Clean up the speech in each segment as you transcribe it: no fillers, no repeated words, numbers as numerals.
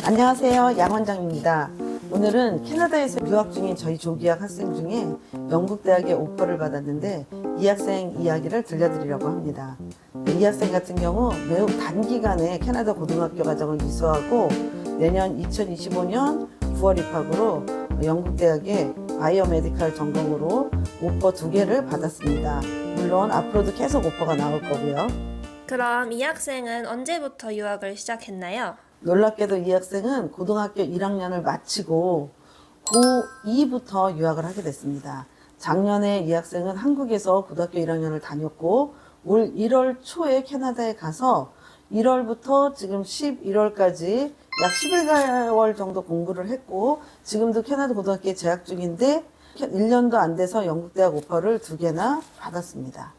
안녕하세요. 양 원장입니다. 오늘은 캐나다에서 유학 중인 저희 조기학 학생 중에 영국 대학에 오퍼를 받았는데 이 학생 이야기를 들려드리려고 합니다. 이 학생 같은 경우 매우 단기간에 캐나다 고등학교 과정을 이수하고 내년 2025년 9월 입학으로 영국 대학에 바이오메디칼 전공으로 오퍼 2개를 받았습니다. 물론 앞으로도 계속 오퍼가 나올 거고요. 그럼 이 학생은 언제부터 유학을 시작했나요? 놀랍게도 이 학생은 고등학교 1학년을 마치고 고2부터 유학을 하게 됐습니다. 작년에 이 학생은 한국에서 고등학교 1학년을 다녔고 올 1월 초에 캐나다에 가서 1월부터 지금 11월까지 약 11개월 정도 공부를 했고 지금도 캐나다 고등학교에 재학 중인데 1년도 안 돼서 영국대학 오퍼를 2개나 받았습니다.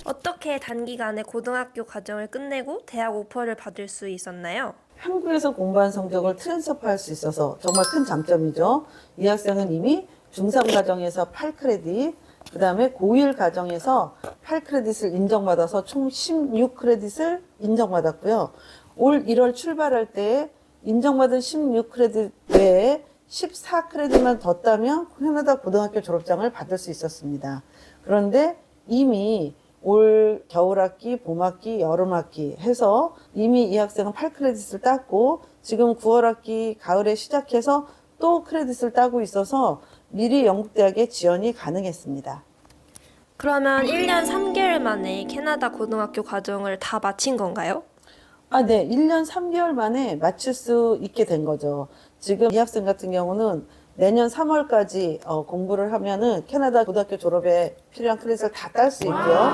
어떻게 단기간에 고등학교 과정을 끝내고 대학 오퍼를 받을 수 있었나요? 한국에서 공부한 성적을 트랜스퍼할 수 있어서 정말 큰 장점이죠. 이 학생은 이미 중3 과정에서 8크레딧, 그 다음에 고1 과정에서 8크레딧을 인정받아서 총 16크레딧을 인정받았고요. 올 1월 출발할 때 인정받은 16크레딧 외에 14크레딧만 더 따면 캐나다 고등학교 졸업장을 받을 수 있었습니다. 그런데 이미 올 겨울학기, 봄학기, 여름학기 해서 이미 이 학생은 8크레딧을 땄고 지금 9월학기 가을에 시작해서 또 크레딧을 따고 있어서 미리 영국대학에 지원이 가능했습니다. 그러면 1년 3개월 만에 캐나다 고등학교 과정을 다 마친 건가요? 네. 1년 3개월 만에 마칠 수 있게 된 거죠. 지금 이 학생 같은 경우는 내년 3월까지 공부를 하면은 캐나다 고등학교 졸업에 필요한 크레딧을 다 딸 수 있고요.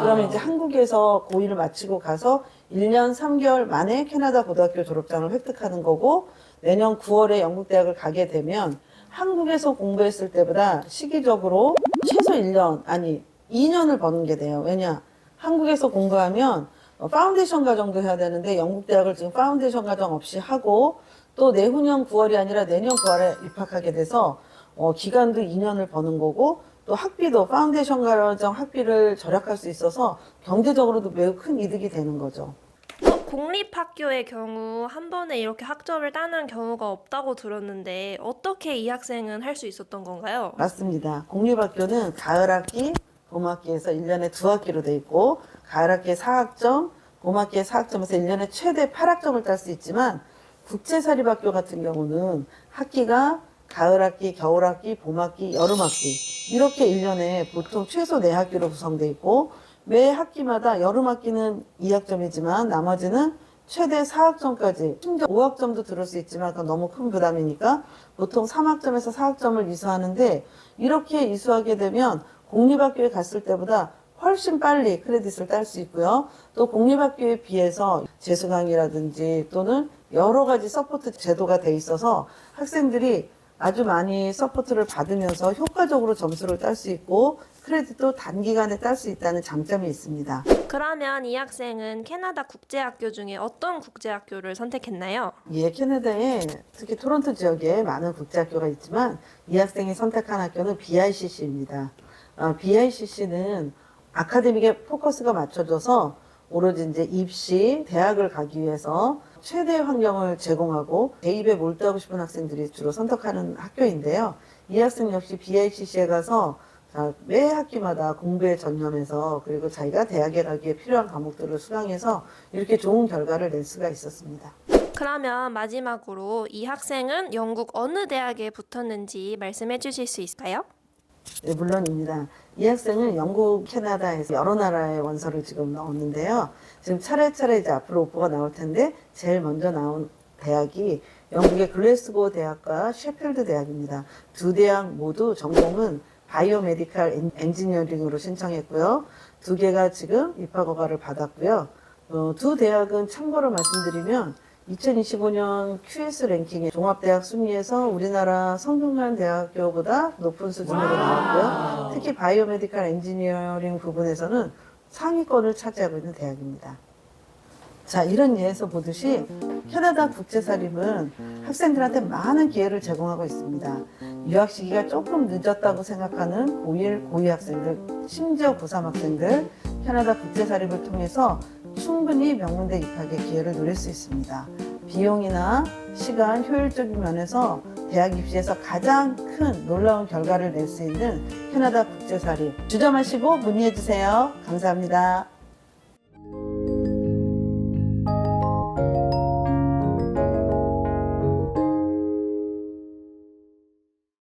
그러면 이제 한국에서 고1을 마치고 가서 1년 3개월 만에 캐나다 고등학교 졸업장을 획득하는 거고 내년 9월에 영국대학을 가게 되면 한국에서 공부했을 때보다 시기적으로 최소 1년, 아니 2년을 버는 게 돼요. 왜냐? 한국에서 공부하면 파운데이션 과정도 해야 되는데 영국대학을 지금 파운데이션 과정 없이 하고 또 내후년 9월이 아니라 내년 9월에 입학하게 돼서 기간도 2년을 버는 거고 또 학비도 파운데이션 과정 학비를 절약할 수 있어서 경제적으로도 매우 큰 이득이 되는 거죠. 공립학교의 경우 한 번에 이렇게 학점을 따는 경우가 없다고 들었는데 어떻게 이 학생은 할 수 있었던 건가요? 맞습니다. 공립학교는 가을학기, 봄학기에서 1년에 2학기로 돼 있고 가을학기에 4학점, 봄학기에 4학점에서 1년에 최대 8학점을 딸 수 있지만 국제사립학교 같은 경우는 학기가 가을학기, 겨울학기, 봄학기, 여름학기 이렇게 1년에 보통 최소 4학기로 구성되어 있고 매 학기마다 여름학기는 2학점이지만 나머지는 최대 4학점까지 심지어 5학점도 들을 수 있지만 그건 너무 큰 부담이니까 보통 3학점에서 4학점을 이수하는데 이렇게 이수하게 되면 공립학교에 갔을 때보다 훨씬 빨리 크레딧을 딸 수 있고요. 또 공립학교에 비해서 재수강이라든지 또는 여러 가지 서포트 제도가 돼 있어서 학생들이 아주 많이 서포트를 받으면서 효과적으로 점수를 딸 수 있고 크레딧도 단기간에 딸 수 있다는 장점이 있습니다. 그러면 이 학생은 캐나다 국제학교 중에 어떤 국제학교를 선택했나요? 예, 캐나다에 특히 토론토 지역에 많은 국제학교가 있지만 이 학생이 선택한 학교는 BICC입니다. BICC는 아카데믹에 포커스가 맞춰져서 오로지 이제 입시, 대학을 가기 위해서 최대의 환경을 제공하고 대입에 몰두하고 싶은 학생들이 주로 선택하는 학교인데요. 이 학생 역시 BICC에 가서 매 학기마다 공부에 전념해서 그리고 자기가 대학에 가기에 필요한 과목들을 수강해서 이렇게 좋은 결과를 낼 수가 있었습니다. 그러면 마지막으로 이 학생은 영국 어느 대학에 붙었는지 말씀해 주실 수 있을까요? 네, 물론입니다. 이 학생은 영국, 캐나다에서 여러 나라의 원서를 지금 넣었는데요. 지금 차례차례 이제 앞으로 오퍼가 나올 텐데 제일 먼저 나온 대학이 영국의 글래스고 대학과 셰필드 대학입니다. 두 대학 모두 전공은 바이오메디칼 엔지니어링으로 신청했고요. 2개가 지금 입학 허가를 받았고요. 두 대학은 참고로 말씀드리면 2025년 QS 랭킹의 종합대학 순위에서 우리나라 성균관 대학교보다 높은 수준으로 나왔고요. 특히 바이오메디칼 엔지니어링 부분에서는 상위권을 차지하고 있는 대학입니다. 자, 이런 예에서 보듯이 캐나다 국제사립은 학생들한테 많은 기회를 제공하고 있습니다. 유학 시기가 조금 늦었다고 생각하는 고1, 고2 학생들, 심지어 고3 학생들, 캐나다 국제사립을 통해서 충분히 명문대 입학의 기회를 누릴 수 있습니다. 비용이나 시간, 효율적인 면에서 대학 입시에서 가장 큰 놀라운 결과를 낼 수 있는 캐나다 국제사립. 주저마시고 문의해 주세요. 감사합니다.